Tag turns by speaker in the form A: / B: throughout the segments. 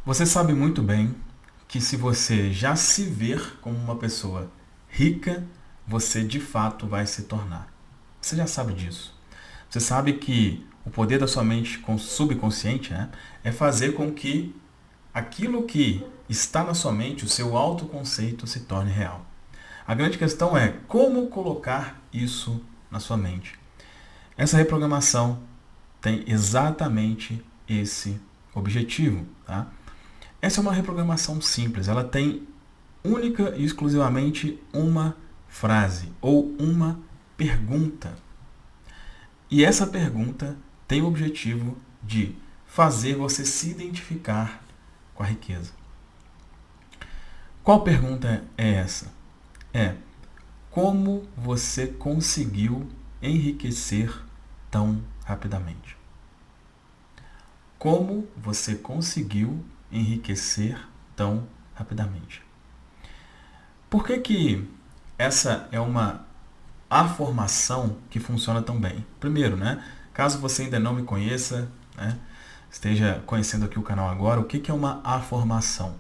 A: Você sabe muito bem que se você já se ver como uma pessoa rica, você de fato vai se tornar. Você já sabe disso. Você sabe que o poder da sua mente subconsciente, é fazer com que aquilo que está na sua mente, o seu autoconceito, se torne real. A grande questão é como colocar isso na sua mente. Essa reprogramação tem exatamente esse objetivo. Tá? Essa é uma reprogramação simples, ela tem única e exclusivamente uma frase ou uma pergunta. E essa pergunta tem o objetivo de fazer você se identificar com a riqueza. Qual pergunta é essa? Como você conseguiu enriquecer tão rapidamente? Como você conseguiu enriquecer tão rapidamente? Por que essa é uma afirmação que funciona tão bem? Primeiro, caso você ainda não me conheça, esteja conhecendo aqui o canal agora, o que é uma afirmação?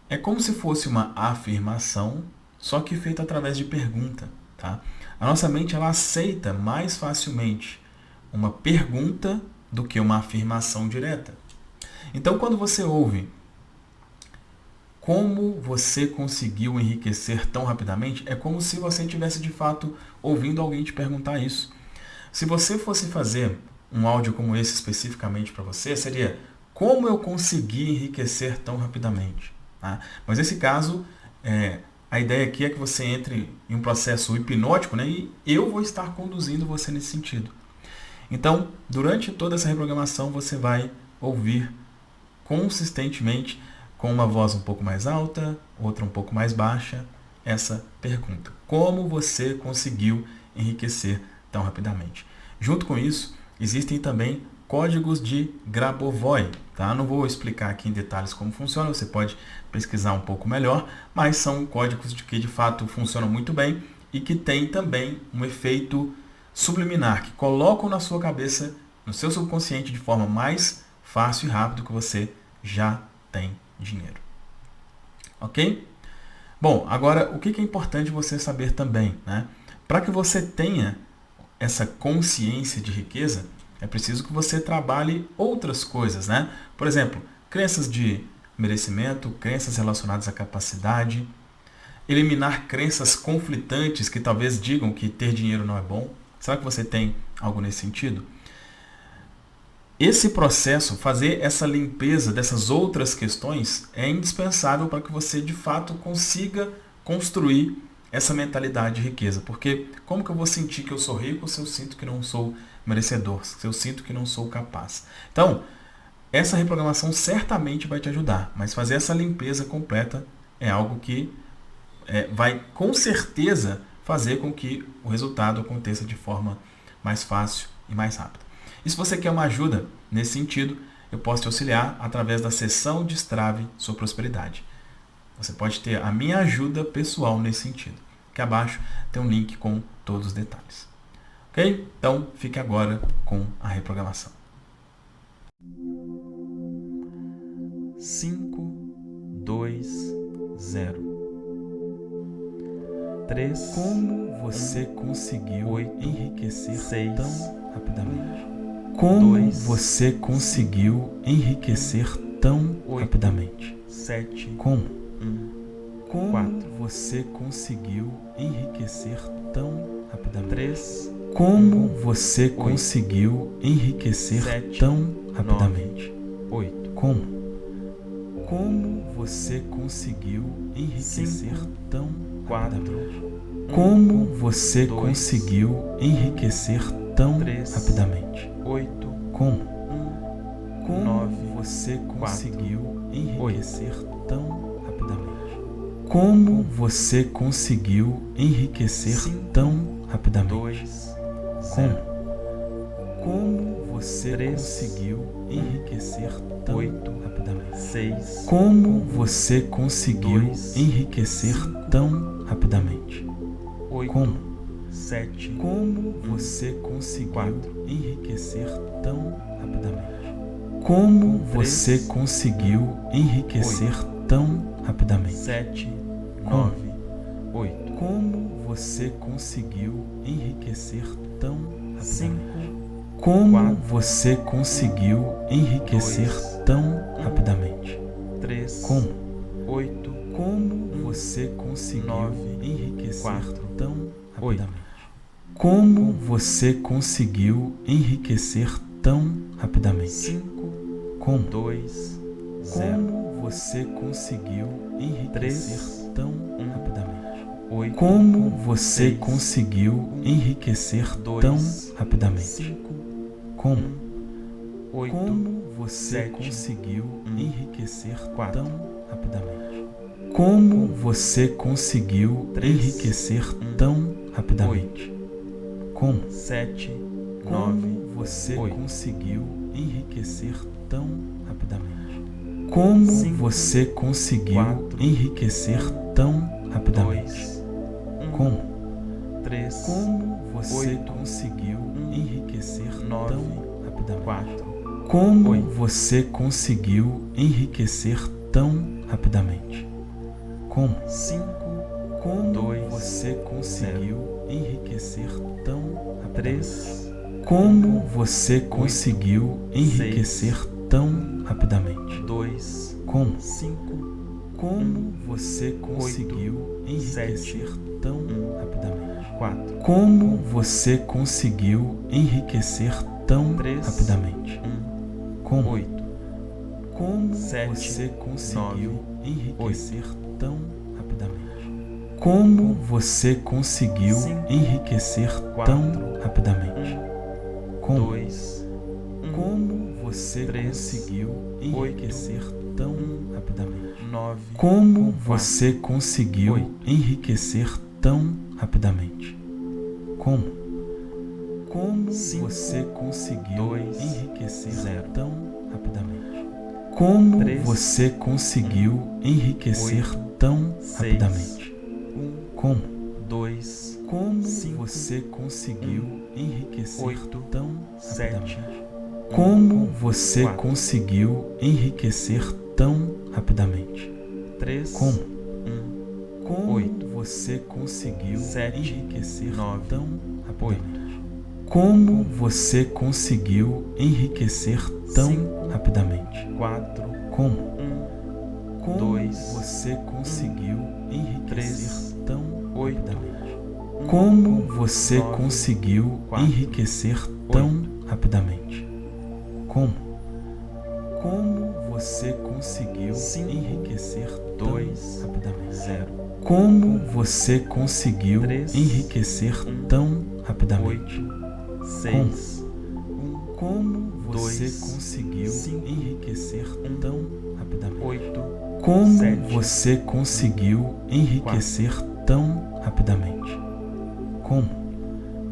A: É como se fosse uma afirmação, só que feita através de pergunta. Tá? A nossa mente ela aceita mais facilmente uma pergunta do que uma afirmação direta. Então, quando você ouve como você conseguiu enriquecer tão rapidamente, é como se você estivesse de fato ouvindo alguém te perguntar isso. Se você fosse fazer um áudio como esse especificamente para você, seria como eu consegui enriquecer tão rapidamente. Tá? Mas nesse caso, a ideia aqui é que você entre em um processo hipnótico, e eu vou estar conduzindo você nesse sentido. Então, durante toda essa reprogramação, você vai ouvir consistentemente, com uma voz um pouco mais alta, outra um pouco mais baixa, essa pergunta. Como você conseguiu enriquecer tão rapidamente? Junto com isso, existem também códigos de Grabovoi. Tá? Não vou explicar aqui em detalhes como funciona, você pode pesquisar um pouco melhor, mas são códigos que de fato funcionam muito bem e que têm também um efeito subliminar, que colocam na sua cabeça, no seu subconsciente, de forma mais fácil e rápido que você já tem dinheiro. Ok? Bom, agora o que é importante você saber também? Para que você tenha essa consciência de riqueza, é preciso que você trabalhe outras coisas. Por exemplo, crenças de merecimento, crenças relacionadas à capacidade, eliminar crenças conflitantes que talvez digam que ter dinheiro não é bom. Será que você tem algo nesse sentido? Esse processo, fazer essa limpeza dessas outras questões, é indispensável para que você de fato consiga construir essa mentalidade de riqueza. Porque como que eu vou sentir que eu sou rico se eu sinto que não sou merecedor, se eu sinto que não sou capaz? Então, essa reprogramação certamente vai te ajudar, mas fazer essa limpeza completa é algo que vai com certeza fazer com que o resultado aconteça de forma mais fácil e mais rápida. E se você quer uma ajuda nesse sentido, eu posso te auxiliar através da sessão Destrave Sua Prosperidade. Você pode ter a minha ajuda pessoal nesse sentido. Aqui abaixo tem um link com todos os detalhes. Ok? Então, fique agora com a reprogramação. 5, 2, 0. 3. Como você conseguiu 8, enriquecer 6, tão rapidamente? Como 2, você conseguiu enriquecer tão 8, rapidamente? 7. Como? 1. 4. Você conseguiu enriquecer tão rapidamente? 3. Como você conseguiu enriquecer 7, tão rapidamente? 9, 8. Como? Como você conseguiu enriquecer 5, tão 4, rapidamente? Como você 2, conseguiu enriquecer tão 3, rapidamente? 8. Como? 1. Como 9, você conseguiu 4, enriquecer 8, tão rapidamente? Como você conseguiu enriquecer 5, tão rapidamente? 2, como? Como você 3, conseguiu enriquecer tão 8, rapidamente? 6. Como você conseguiu 2, enriquecer 5, tão rapidamente? 8. Como? 7. Como você conseguiu 4, enriquecer tão rapidamente? Como você conseguiu enriquecer tão rapidamente?
B: 7, 9, 8.
A: Como você conseguiu enriquecer tão rapidamente?
B: 5,
A: Como
B: 4,
A: você conseguiu enriquecer
B: 2,
A: tão rapidamente?
B: 3,
A: Como?
B: 8,
A: Como você conseguiu
B: 9,
A: enriquecer
B: 4,
A: tão
B: 8.
A: rapidamente? Como você conseguiu enriquecer tão rapidamente?
B: 5,
A: Como?
B: 2, 0.
A: Como você conseguiu enriquecer
B: 3,
A: tão
B: 1,
A: rapidamente?
B: 8,
A: Como você
B: 6,
A: conseguiu enriquecer
B: 2,
A: tão rapidamente?
B: 5,
A: Como?
B: 8,
A: Como você
B: 7,
A: conseguiu
B: 1,
A: enriquecer
B: 4.
A: tão rapidamente? Como você conseguiu
B: 3,
A: enriquecer
B: 1,
A: tão rapidamente? Como?
B: 7,
A: Como
B: 9,
A: você
B: 8.
A: conseguiu enriquecer tão rapidamente? Como
B: 5,
A: você conseguiu
B: 4,
A: enriquecer tão rapidamente?
B: 2, 1,
A: Como?
B: 3,
A: Como você
B: 8,
A: conseguiu enriquecer
B: 9,
A: tão rapidamente?
B: 4.
A: Como
B: 8.
A: você conseguiu enriquecer tão rapidamente? Como?
B: 5,
A: Como
B: 2,
A: você conseguiu enriquecer tão rapidamente?
B: 3,
A: Como você conseguiu enriquecer
B: 6,
A: tão rapidamente?
B: 2,
A: Como?
B: 5,
A: Como você conseguiu
B: 7,
A: enriquecer tão rapidamente?
B: 4,
A: Como você conseguiu enriquecer tão
B: 3,
A: rapidamente?
B: 1,
A: Como?
B: 8,
A: Como
B: 7,
A: você conseguiu
B: 9,
A: enriquecer tão rapidamente? Como você conseguiu
B: 5,
A: enriquecer
B: 4,
A: tão rapidamente?
B: 1,
A: Como?
B: 2, 1,
A: Como você
B: 3,
A: conseguiu enriquecer tão rapidamente?
B: 9,
A: Como você conseguiu
B: 8.
A: enriquecer tão rapidamente? Como? Como
B: 5,
A: você conseguiu
B: 2,
A: enriquecer
B: 0.
A: tão rapidamente? Como
B: 3,
A: você conseguiu enriquecer
B: 8,
A: tão
B: 6,
A: rapidamente?
B: 1,
A: Como?
B: 2,
A: Como
B: 5,
A: você conseguiu enriquecer
B: 8,
A: tão
B: 7,
A: rapidamente? Como você
B: 4.
A: conseguiu enriquecer tão rapidamente?
B: 3,
A: Como?
B: 1,
A: Como
B: 8,
A: você conseguiu
B: 7,
A: enriquecer
B: 9,
A: tão
B: 8,
A: rapidamente? Como você conseguiu enriquecer tão
B: 5,
A: rapidamente?
B: 4,
A: Como?
B: 1,
A: Como
B: 2,
A: você conseguiu enriquecer
B: 3,
A: tão
B: 8,
A: rapidamente?
B: 1,
A: Como você
B: 9,
A: conseguiu
B: 4,
A: enriquecer tão rapidamente? Como? Como você conseguiu
B: 5,
A: enriquecer
B: 2,
A: tão rapidamente?
B: 0.
A: Como você conseguiu
B: 3,
A: enriquecer
B: 1,
A: tão rapidamente?
B: 8, 6, 1,
A: Como você
B: 2,
A: conseguiu
B: 5,
A: enriquecer
B: 1,
A: tão rapidamente?
B: 8,
A: Como
B: 7,
A: você conseguiu enriquecer tão rapidamente? Como?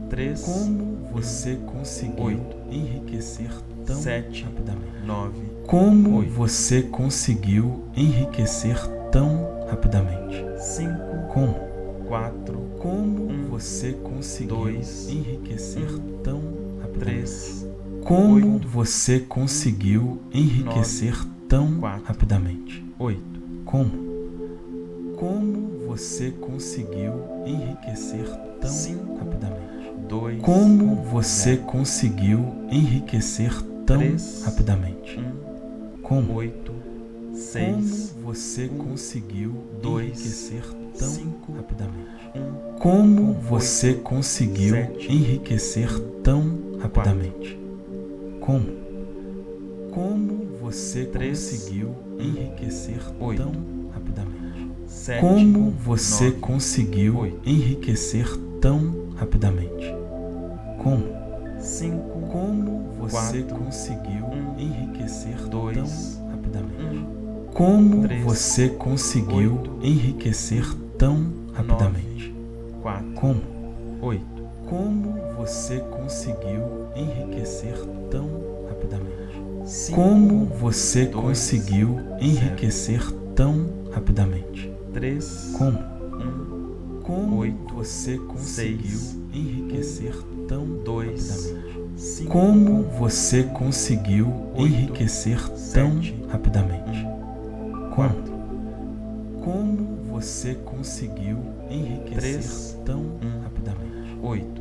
B: 3,
A: Como você conseguiu
B: 8,
A: enriquecer tão
B: 7,
A: rapidamente?
B: 9,
A: Como
B: 8,
A: você conseguiu enriquecer tão rapidamente?
B: 5,
A: Como?
B: 4,
A: Como
B: 1,
A: você conseguiu
B: 2,
A: enriquecer
B: 1,
A: tão rapidamente?
B: 3,
A: Como
B: 8,
A: você conseguiu enriquecer tão
B: 4,
A: rapidamente?
B: 8,
A: Como? Como você conseguiu enriquecer tão
B: 5,
A: rapidamente?
B: 2,
A: Como você
B: 0,
A: conseguiu enriquecer tão
B: 3,
A: rapidamente?
B: 1,
A: Como?
B: 8,
A: Como
B: 6,
A: você
B: 1,
A: conseguiu
B: 2,
A: enriquecer tão
B: 5,
A: rapidamente?
B: 1,
A: Como você
B: 8,
A: conseguiu
B: 7,
A: enriquecer tão rapidamente? Como? Como você
B: 3,
A: conseguiu enriquecer
B: 8,
A: tão rapidamente?
B: 7,
A: Como você
B: 9,
A: conseguiu
B: 8,
A: enriquecer tão rapidamente? Como?
B: 5,
A: Como você
B: 4,
A: conseguiu
B: 1,
A: enriquecer
B: 2,
A: tão rapidamente?
B: 1,
A: Como
B: 3,
A: você conseguiu
B: 8,
A: enriquecer tão rapidamente?
B: 4,
A: Como?
B: 8,
A: Como você conseguiu enriquecer tão rapidamente?
B: 5,
A: Como você
B: 2,
A: conseguiu
B: 0,
A: enriquecer tão rapidamente?
B: 3,
A: Como?
B: 1,
A: Como
B: 8,
A: você conseguiu
B: 6,
A: enriquecer tão
B: 2,
A: rapidamente? Como você conseguiu enriquecer tão rapidamente? Como você conseguiu enriquecer tão rapidamente?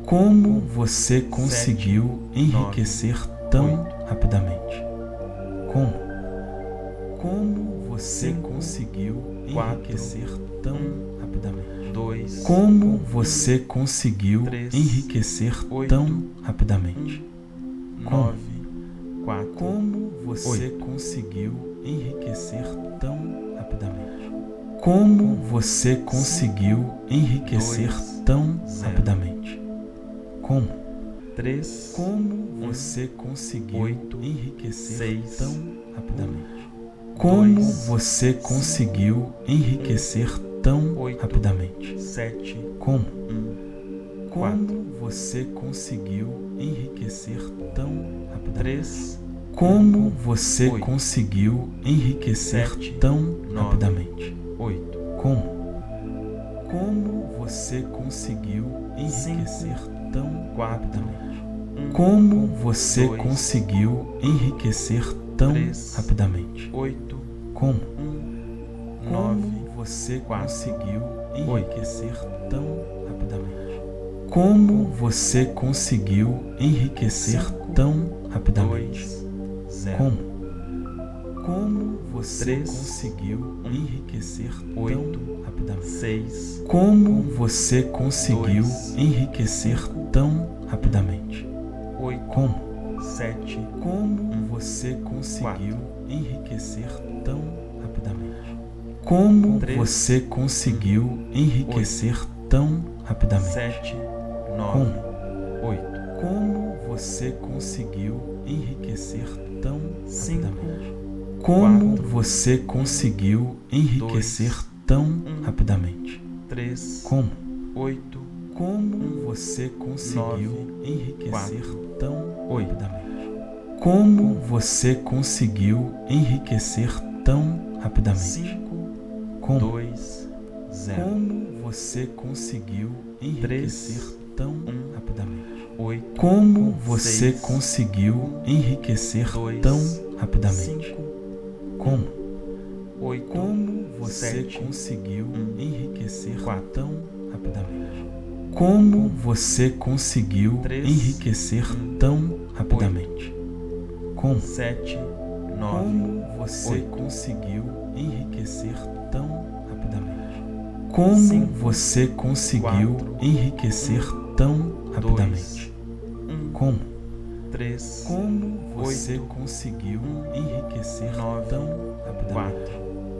A: Como você conseguiu enriquecer tão rapidamente? Como você conseguiu enriquecer tão rapidamente? Como você conseguiu enriquecer tão rapidamente? Como você conseguiu enriquecer tão rapidamente? Como você conseguiu enriquecer tão rapidamente? Como você conseguiu enriquecer tão rapidamente? Como você conseguiu enriquecer tão rapidamente? Como você conseguiu enriquecer tão rapidamente? Como você conseguiu enriquecer tão rapidamente? Como você conseguiu enriquecer tão rapidamente? Como você conseguiu enriquecer tão rapidamente? Como você conseguiu enriquecer tão rapidamente? Como você conseguiu enriquecer tão rapidamente? Como você conseguiu enriquecer tão rapidamente? Como você conseguiu enriquecer tão rapidamente? Como você conseguiu enriquecer tão rapidamente? Como você conseguiu enriquecer tão rapidamente? Como você conseguiu enriquecer tão rapidamente? Como você conseguiu enriquecer tão rapidamente? Como você conseguiu enriquecer tão rapidamente? Como você conseguiu enriquecer tão rapidamente? Como você conseguiu enriquecer tão rapidamente? Como você conseguiu enriquecer tão rapidamente? Como você conseguiu enriquecer tão rapidamente? Como você conseguiu enriquecer tão rapidamente? Como você conseguiu enriquecer tão rapidamente? Como você conseguiu enriquecer tão rapidamente? Como você conseguiu enriquecer tão rapidamente?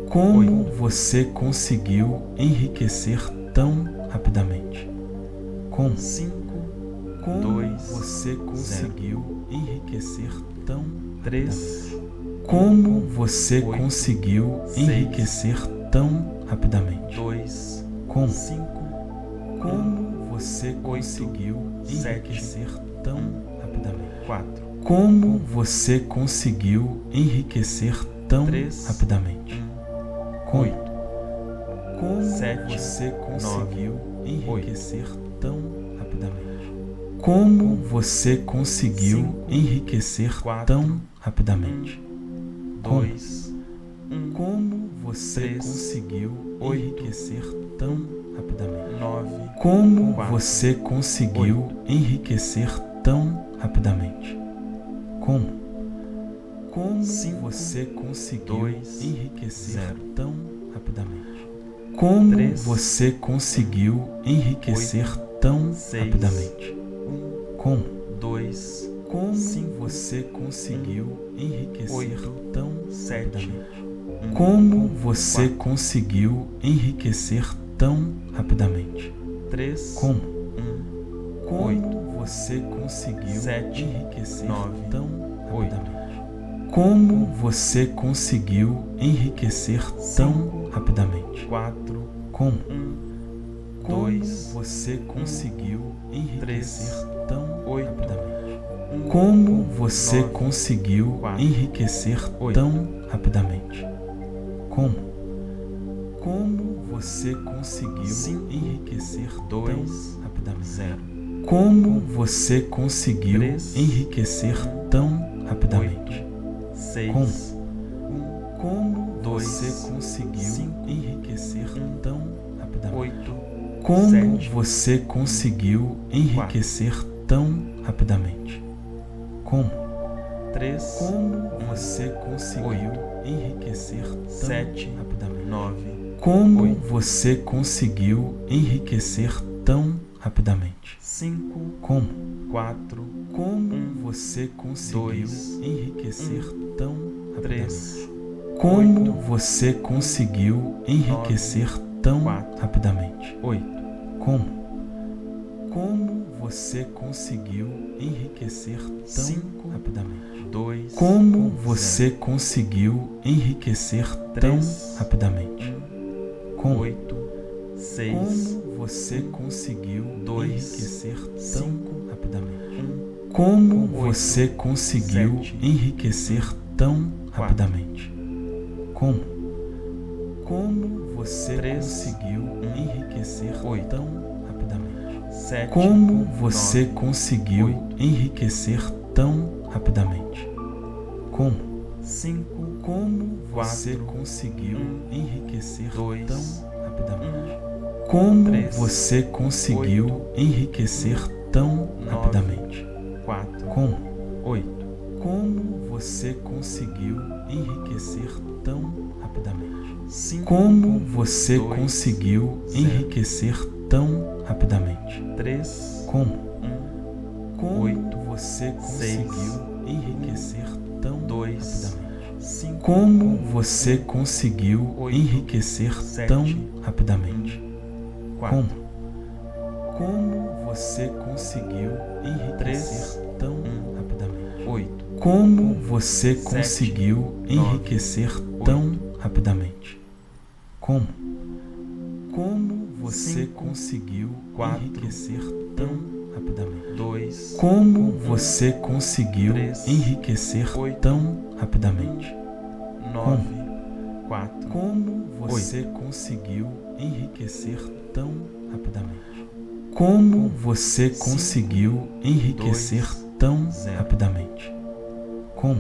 A: Como você conseguiu enriquecer tão rapidamente? Como você conseguiu enriquecer tão rapidamente? Como você conseguiu enriquecer tão rapidamente? Como você conseguiu enriquecer tão rapidamente? Como você conseguiu enriquecer tão rapidamente? Como você conseguiu enriquecer tão rapidamente? Como você conseguiu enriquecer tão rapidamente? Como você conseguiu enriquecer tão rapidamente? Como você conseguiu enriquecer tão rapidamente? Como você conseguiu enriquecer tão rapidamente? Como você conseguiu enriquecer tão rapidamente? Como você conseguiu enriquecer tão rapidamente? Como você conseguiu enriquecer tão rapidamente? Como você conseguiu enriquecer tão rapidamente? Como você conseguiu enriquecer tão rapidamente? Como você conseguiu enriquecer tão rapidamente? Como você conseguiu enriquecer tão rapidamente? Como você conseguiu enriquecer tão rapidamente? Como você conseguiu
B: 3,
A: enriquecer tão rapidamente?
B: 6,
A: Como
B: 2,
A: você conseguiu
B: 5,
A: enriquecer tão rapidamente?
B: 8,
A: Como
B: 7,
A: você conseguiu enriquecer tão rapidamente? Como?
B: 3,
A: Como você conseguiu enriquecer tão
B: 7,
A: rapidamente?
B: 9,
A: Como
B: 8,
A: você conseguiu enriquecer tão rapidamente?
B: 5,
A: Como?
B: 4,
A: Como você conseguiu
B: 2,
A: enriquecer tão rapidamente?
B: 3,
A: Como
B: 8,
A: você conseguiu enriquecer tão
B: 4,
A: rapidamente?
B: 8,
A: Como? Como você conseguiu enriquecer tão
B: 5,
A: rapidamente?
B: 2,
A: Como você conseguiu enriquecer tão
B: 3,
A: rapidamente? Como?
B: 8, 6,
A: Como você conseguiu
B: 2,
A: enriquecer tão
B: 5,
A: rapidamente?
B: 1,
A: Como
B: 8,
A: você conseguiu
B: 7,
A: enriquecer tão
B: 4,
A: rapidamente? Como? Como você
B: 3,
A: conseguiu enriquecer
B: 8,
A: tão rapidamente?
B: 7,
A: Como você
B: 9,
A: conseguiu
B: 8,
A: enriquecer tão rapidamente? Como?
B: 5,
A: Como você
B: 4,
A: conseguiu enriquecer
B: 2,
A: tão rapidamente?
B: 1,
A: Como
B: 3,
A: você conseguiu
B: 8,
A: enriquecer tão
B: 9,
A: rapidamente?
B: 4,
A: Como?
B: 8,
A: Como você conseguiu enriquecer tão rapidamente?
B: 5,
A: Como você
B: 2,
A: conseguiu
B: 0,
A: enriquecer tão rapidamente?
B: 3,
A: Como?
B: 1,
A: Como
B: 8,
A: você
B: 6,
A: conseguiu enriquecer tão
B: 2,
A: rapidamente?
B: 5,
A: Como você conseguiu
B: 8,
A: enriquecer
B: 7,
A: tão rapidamente?
B: 4,
A: Como? Como você conseguiu enriquecer
B: 3,
A: tão
B: 1,
A: rapidamente?
B: 8,
A: Como você
B: 7,
A: conseguiu
B: 9,
A: enriquecer
B: 8,
A: tão rapidamente? Como? Como você
B: 5,
A: conseguiu
B: 4,
A: enriquecer tão rapidamente?
B: 2,
A: Como você conseguiu
B: 3,
A: enriquecer
B: 8,
A: tão rapidamente?
B: 9, 4,
A: Como
B: 8,
A: você conseguiu enriquecer tão rapidamente? Como você
B: 5,
A: conseguiu enriquecer
B: 2,
A: tão
B: 0,
A: rapidamente? Como?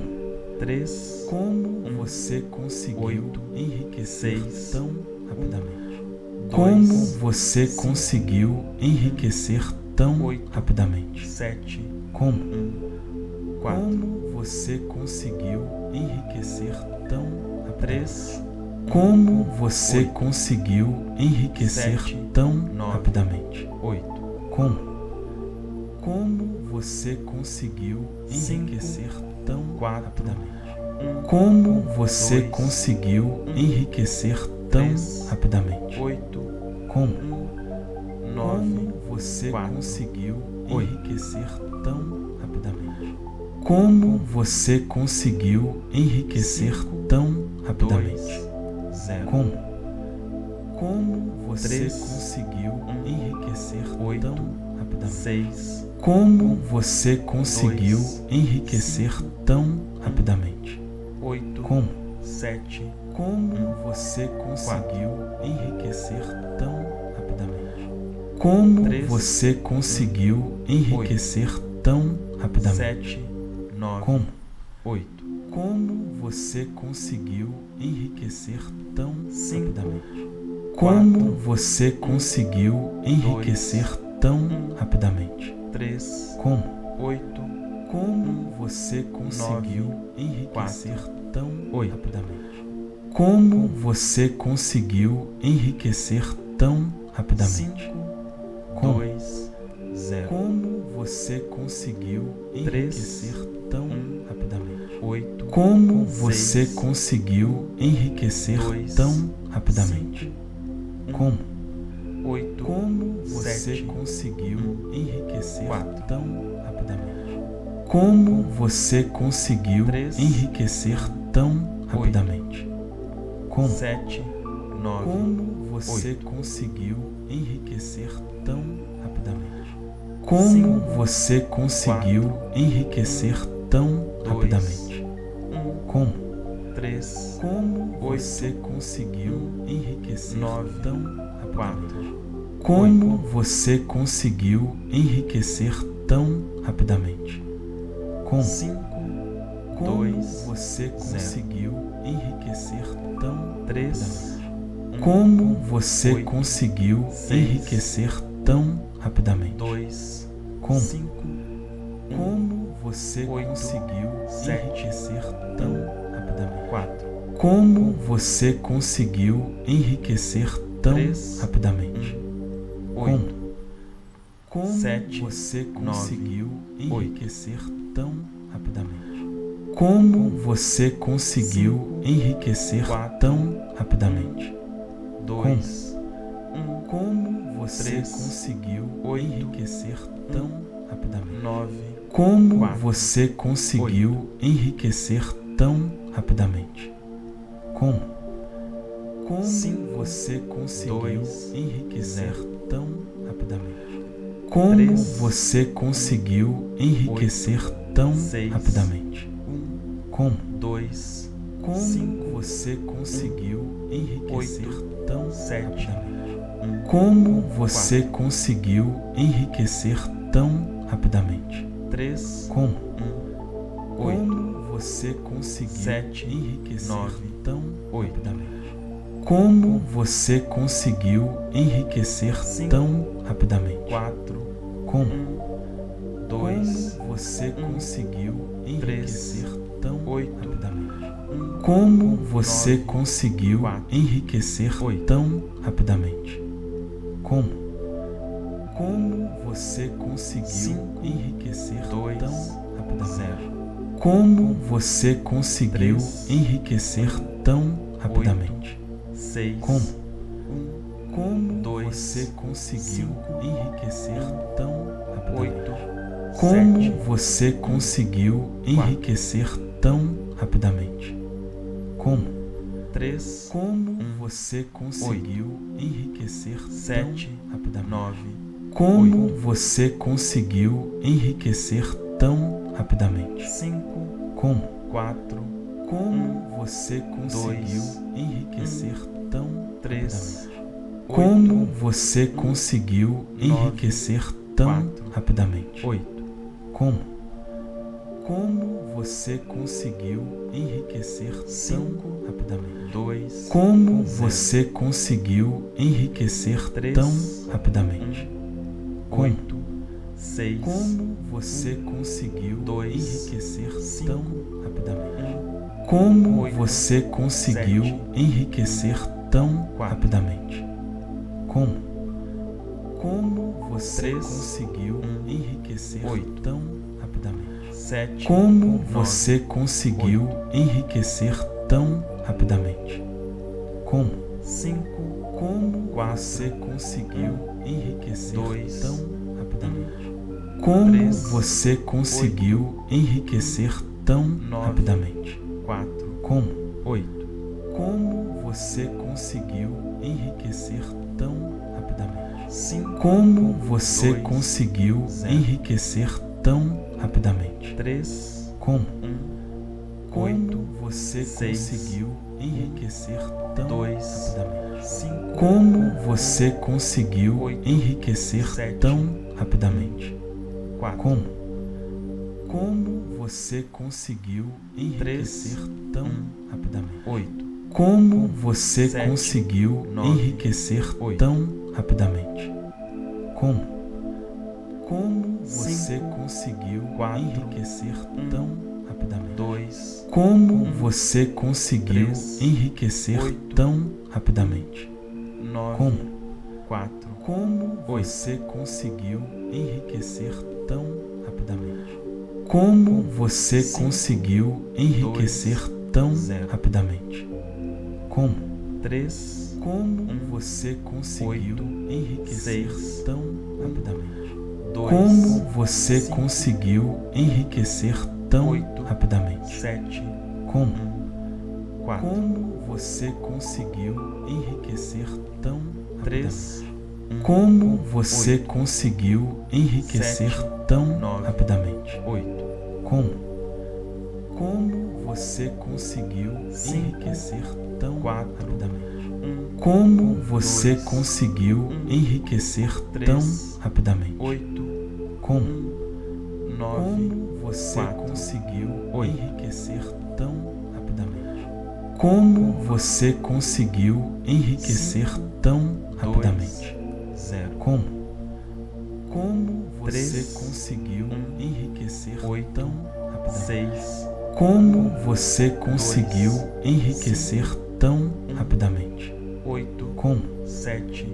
B: 3,
A: Como
B: 1,
A: você conseguiu
B: 8,
A: enriquecer
B: 6,
A: tão rapidamente?
B: 2,
A: Como você
B: 5,
A: conseguiu enriquecer tão
B: 8,
A: rapidamente?
B: 7,
A: Como?
B: 1, 4,
A: Como você conseguiu enriquecer tão rapidamente?
B: 3,
A: Como você
B: 8,
A: conseguiu enriquecer
B: 7,
A: tão
B: 9,
A: rapidamente?
B: 8,
A: Como? Como você conseguiu
B: 5,
A: enriquecer tão
B: 4,
A: rapidamente?
B: 1,
A: Como você
B: 2,
A: conseguiu
B: 1,
A: enriquecer tão
B: 3,
A: rapidamente?
B: 8,
A: Como?
B: 1, 9,
A: Como você
B: 4,
A: conseguiu
B: 8,
A: enriquecer tão rapidamente? Como você conseguiu enriquecer
B: 5,
A: tão
B: 2,
A: rapidamente?
B: 0,
A: Como? Como você
B: 3,
A: conseguiu
B: 1,
A: enriquecer
B: 8,
A: tão rapidamente?
B: 6,
A: Como você conseguiu
B: 2,
A: enriquecer
B: 5,
A: tão rapidamente?
B: 8,
A: Como?
B: 7,
A: Como
B: 1,
A: você conseguiu enriquecer tão rapidamente? Como
B: 3,
A: você conseguiu enriquecer tão rapidamente?
B: 7, 9,
A: Como?
B: 8,
A: Como você conseguiu enriquecer tão
B: 5,
A: rapidamente? Como você
B: 1,
A: conseguiu enriquecer
B: 2,
A: tão
B: 1,
A: rapidamente?
B: 3,
A: Como?
B: 8,
A: Como você conseguiu
B: 9,
A: enriquecer
B: 4,
A: tão
B: 8,
A: rapidamente? Como você conseguiu enriquecer tão rapidamente?
B: 5,
A: Como?
B: 2, 0,
A: Como você conseguiu
B: 3,
A: enriquecer tão
B: 1,
A: rapidamente?
B: 8,
A: Como você
B: 6,
A: conseguiu enriquecer
B: 2,
A: tão rapidamente?
B: 5,
A: Como?
B: 8,
A: Como você
B: 7,
A: conseguiu
B: 1,
A: enriquecer
B: 4,
A: tão rapidamente? Como você conseguiu
B: 3,
A: enriquecer tão rapidamente? Como?
B: 7, 9,
A: Como você
B: 8,
A: conseguiu enriquecer tão rapidamente? Como você conseguiu
B: 4,
A: enriquecer tão
B: 2,
A: rapidamente?
B: 1,
A: Como?
B: 3,
A: Como
B: 8,
A: você conseguiu enriquecer
B: 9,
A: tão
B: 4,
A: rapidamente? Como você conseguiu enriquecer tão rapidamente? Como?
B: 5,
A: Como
B: 2,
A: você conseguiu enriquecer tão
B: 3,
A: Como você
B: 8,
A: conseguiu
B: 6,
A: enriquecer tão rapidamente?
B: 2,
A: Como?
B: 5,
A: Como você
B: 8,
A: conseguiu
B: 7,
A: enriquecer tão rapidamente?
B: 4,
A: Como você conseguiu enriquecer tão
B: 3,
A: rapidamente?
B: 8,
A: Como
B: 7,
A: você
B: 9,
A: conseguiu
B: 8,
A: enriquecer tão rapidamente? Como você conseguiu
B: 5,
A: enriquecer
B: 4,
A: tão rapidamente?
B: 2, 1,
A: Como você
B: 3,
A: conseguiu
B: 8,
A: enriquecer tão rapidamente?
B: 9,
A: Como
B: 4,
A: você conseguiu enriquecer tão rapidamente? Como? Como
B: 5,
A: você conseguiu
B: 2,
A: enriquecer
B: 0,
A: tão rapidamente? Como
B: 3,
A: você conseguiu enriquecer tão
B: 6,
A: rapidamente?
B: 1,
A: Como?
B: 2,
A: Como
B: 5,
A: você conseguiu enriquecer
B: 8,
A: tão
B: 7,
A: rapidamente?
B: 1,
A: Como você
B: 4,
A: conseguiu enriquecer tão rapidamente?
B: 3,
A: Como?
B: 1, 8,
A: Como você conseguiu
B: 7,
A: enriquecer
B: 9,
A: tão
B: 8,
A: rapidamente? Como você conseguiu enriquecer
B: 5,
A: tão rapidamente?
B: 4,
A: Como?
B: 1, 2,
A: Como você conseguiu
B: 3,
A: enriquecer tão
B: 8,
A: rapidamente?
B: 1,
A: Como você
B: 9,
A: conseguiu
B: 4,
A: enriquecer
B: 8,
A: tão rapidamente? Como? Como você conseguiu
B: 5,
A: enriquecer
B: 2,
A: tão rapidamente?
B: 0,
A: Como você conseguiu
B: 3,
A: enriquecer tão rapidamente?
B: 6,
A: Como?
B: 1,
A: Como
B: 2,
A: você conseguiu
B: 5,
A: enriquecer tão rapidamente?
B: 8,
A: Como
B: 7,
A: você conseguiu enriquecer tão rapidamente? Como?
B: 3,
A: Como você conseguiu enriquecer
B: 7,
A: tão rapidamente?
B: 9,
A: Como
B: 8,
A: você conseguiu enriquecer tão rapidamente?
B: 5,
A: Como?
B: 4,
A: Como você conseguiu
B: 2,
A: enriquecer tão
B: 3,
A: rapidamente? Como você
B: 1,
A: conseguiu
B: 9,
A: enriquecer tão
B: 4,
A: rapidamente?
B: 8,
A: Como? Como você conseguiu enriquecer tão
B: 5,
A: rapidamente?
B: 2,
A: Como
B: 0,
A: você conseguiu enriquecer
B: 3,
A: tão rapidamente? Como?
B: 8, 6,
A: Como você conseguiu
B: 2,
A: enriquecer
B: 5,
A: tão rapidamente?
B: 1,
A: Como
B: 8,
A: você conseguiu
B: 7,
A: enriquecer tão
B: 4,
A: rapidamente? Como? Como você
B: 3,
A: conseguiu
B: 1,
A: enriquecer
B: 8,
A: tão rapidamente?
B: 7,
A: Como
B: 9,
A: você conseguiu enriquecer tão rapidamente? Como?
B: 5,
A: Como
B: 4,
A: você conseguiu enriquecer
B: 2,
A: tão rapidamente? Como
B: 3,
A: você conseguiu enriquecer tão
B: 9,
A: rapidamente?
B: 4,
A: Como?
B: 8,
A: Como você conseguiu enriquecer tão rapidamente?
B: 5,
A: Como você
B: 2,
A: conseguiu
B: 0,
A: enriquecer tão rapidamente?
B: 3,
A: Como?
B: 1,
A: Como
B: 8,
A: você
B: 6,
A: conseguiu enriquecer tão
B: 2,
A: rapidamente?
B: 5,
A: Como você conseguiu
B: 8,
A: enriquecer
B: 7,
A: tão rapidamente?
B: 4,
A: Como? Como você conseguiu enriquecer
B: 3,
A: tão
B: 1,
A: rapidamente?
B: 8,
A: Como você
B: 7,
A: conseguiu
B: 9,
A: enriquecer
B: 8,
A: tão rapidamente? Como? Como você
B: 5,
A: conseguiu
B: 4,
A: enriquecer
B: 1,
A: tão rapidamente?
B: 2,
A: Como
B: 1,
A: você conseguiu
B: 3,
A: enriquecer
B: 8,
A: tão rapidamente?
B: 9,
A: Como?
B: 4,
A: Como
B: 8,
A: você conseguiu enriquecer tão rapidamente? Como você
B: 5,
A: conseguiu enriquecer
B: 2,
A: tão
B: 0,
A: rapidamente? Como?
B: 3,
A: Como
B: 1,
A: você conseguiu
B: 8,
A: enriquecer
B: 6,
A: tão rapidamente?
B: 2,
A: Como você
B: 5,
A: conseguiu enriquecer tão
B: 8,
A: rapidamente?
B: 7,
A: Como?
B: 1, 4,
A: Como você conseguiu enriquecer tão rapidamente?
B: 3, 1,
A: Como você
B: 8,
A: conseguiu enriquecer
B: 7,
A: tão
B: 9,
A: rapidamente?
B: 8,
A: Como? Como você conseguiu
B: 5,
A: enriquecer tão
B: 4,
A: rapidamente?
B: 1,
A: Como você conseguiu enriquecer tão rapidamente?
B: 8,
A: Como
B: 9,
A: você
B: 4,
A: conseguiu
B: 8.
A: enriquecer tão rapidamente? Como você conseguiu enriquecer tão rapidamente?
B: 0,
A: Como você
B: 3,
A: conseguiu enriquecer
B: 8,
A: tão rapidamente?
B: 6,
A: Como você conseguiu enriquecer tão
B: 1,
A: rapidamente?
B: 8,
A: Como
B: 7,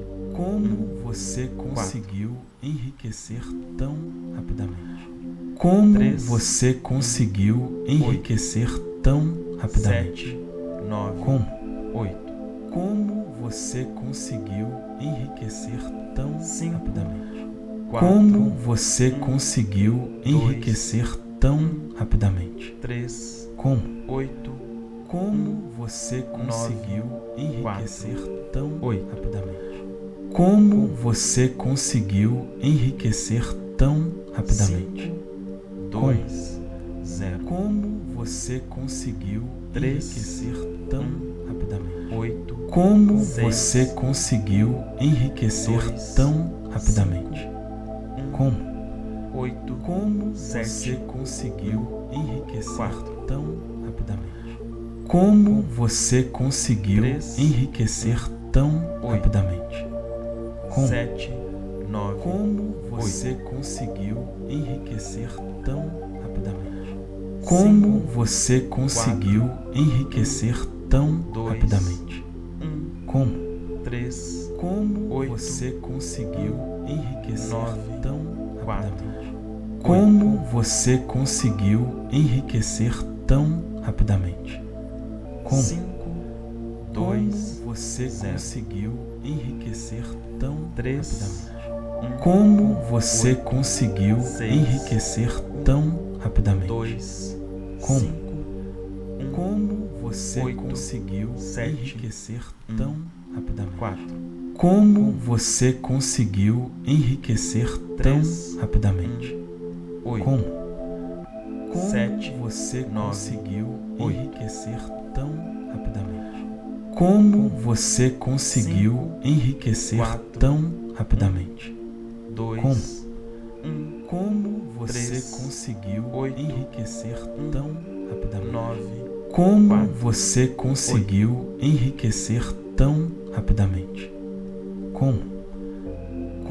A: você conseguiu enriquecer tão rapidamente? Como
B: 3,
A: você conseguiu enriquecer tão rapidamente?
B: 7, 9,
A: Como
B: 8,
A: você conseguiu enriquecer tão
B: 5,
A: rapidamente?
B: 4,
A: Como você conseguiu enriquecer tão rapidamente?
B: 3,
A: Como
B: 8,
A: você conseguiu enriquecer tão
B: 8.
A: rapidamente? Como você conseguiu enriquecer tão rapidamente?
B: 2, 0,
A: Como você conseguiu
B: 3,
A: enriquecer tão rapidamente?
B: 8,
A: Como
B: 6,
A: você conseguiu enriquecer
B: 2,
A: tão rapidamente?
B: 1,
A: Como
B: 8,
A: você
B: 7,
A: conseguiu enriquecer
B: 4,
A: tão rapidamente? Como você conseguiu
B: 3,
A: enriquecer tão rapidamente? Como
B: 7, 9,
A: Como você conseguiu enriquecer tão rapidamente? Como você conseguiu enriquecer tão rapidamente?
B: 1,
A: Como
B: 3,
A: Como
B: 8,
A: você conseguiu enriquecer
B: 9,
A: tão
B: 4,
A: rapidamente? Como você conseguiu enriquecer tão rapidamente? Como
B: 5, 2,
A: você
B: 0,
A: conseguiu enriquecer tão
B: 3,
A: rapidamente?
B: 1,
A: Como você conseguiu
B: 6,
A: enriquecer tão rapidamente?
B: 2,
A: Como
B: 5, 1,
A: você
B: 8,
A: conseguiu
B: 7,
A: enriquecer
B: 1,
A: tão rapidamente?
B: 4,
A: Como você conseguiu enriquecer tão
B: 3,
A: rapidamente?
B: 8,
A: Como
B: 7,
A: você
B: 9,
A: conseguiu
B: 8,
A: enriquecer tão rapidamente? Como você conseguiu
B: 5,
A: enriquecer
B: 4,
A: tão rapidamente?
B: 2,
A: Como
B: 1,
A: Como você
B: 3,
A: conseguiu
B: 8,
A: enriquecer tão rapidamente?
B: 9,
A: Como
B: 4,
A: você conseguiu enriquecer tão rapidamente? Como